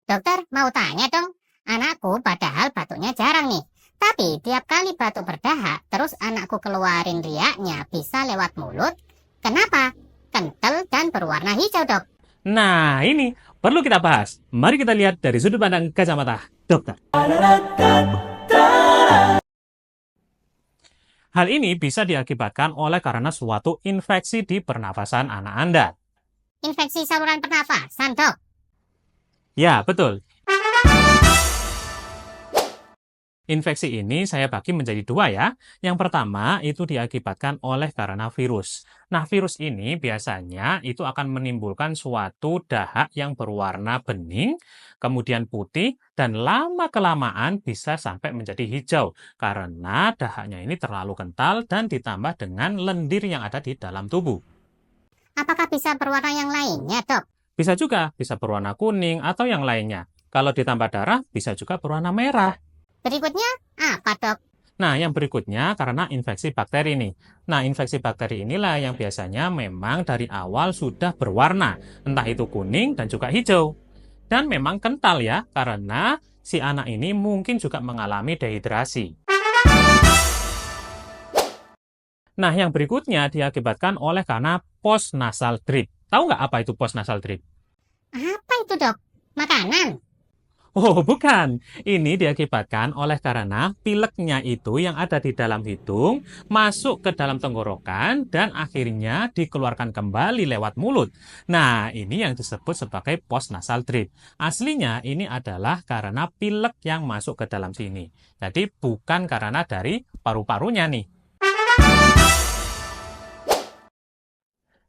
Dokter, mau tanya dong. Anakku padahal batuknya jarang nih. Tapi tiap kali batuk berdahak, terus anakku keluarin riaknya bisa lewat mulut. Kenapa? Kental dan berwarna hijau, dok. Nah, ini perlu kita bahas. Mari kita lihat dari sudut pandang kacamata dokter. Hal ini bisa diakibatkan oleh karena suatu infeksi di pernafasan anak Anda. Infeksi saluran pernafasan, dok. Ya, betul. Infeksi ini saya bagi menjadi dua ya. Yang pertama itu diakibatkan oleh karena virus. Nah, virus ini biasanya itu akan menimbulkan suatu dahak yang berwarna bening, kemudian putih, dan lama-kelamaan bisa sampai menjadi hijau. Karena dahaknya ini terlalu kental dan ditambah dengan lendir yang ada di dalam tubuh. Apakah bisa berwarna yang lainnya, dok? Bisa juga, bisa berwarna kuning atau yang lainnya. Kalau ditambah darah, bisa juga berwarna merah. Berikutnya, apa, dok? Nah, yang berikutnya karena infeksi bakteri nih. Nah, infeksi bakteri inilah yang biasanya memang dari awal sudah berwarna, entah itu kuning dan juga hijau. Dan memang kental ya, karena si anak ini mungkin juga mengalami dehidrasi. Nah, yang berikutnya diakibatkan oleh karena postnasal drip. Tahu nggak apa itu postnasal drip? Apa itu, dok? Makanan? Oh, bukan. Ini diakibatkan oleh karena pileknya itu yang ada di dalam hidung masuk ke dalam tenggorokan dan akhirnya dikeluarkan kembali lewat mulut. Nah, ini yang disebut sebagai postnasal drip. Aslinya ini adalah karena pilek yang masuk ke dalam sini. Jadi bukan karena dari paru-parunya nih.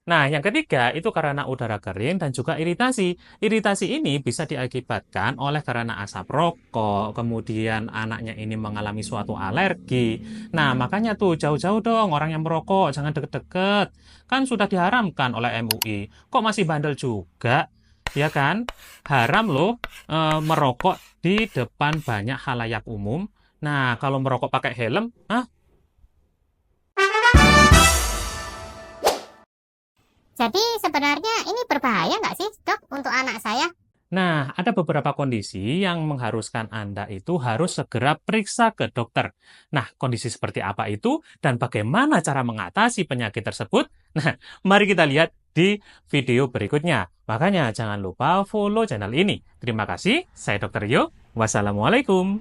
Nah, yang ketiga itu karena udara kering dan juga iritasi. Iritasi ini bisa diakibatkan oleh karena asap rokok, kemudian anaknya ini mengalami suatu alergi. Nah, makanya tuh jauh-jauh dong orang yang merokok, jangan deket-deket. Kan sudah diharamkan oleh MUI. Kok masih bandel juga? Ya kan? Haram loh merokok di depan banyak halayak umum. Nah, kalau merokok pakai helm, Jadi sebenarnya ini berbahaya nggak sih, dok, untuk anak saya? Nah, ada beberapa kondisi yang mengharuskan Anda itu harus segera periksa ke dokter. Nah, kondisi seperti apa itu dan bagaimana cara mengatasi penyakit tersebut? Nah, mari kita lihat di video berikutnya. Makanya jangan lupa follow channel ini. Terima kasih, saya Dr. Yo. Wassalamualaikum.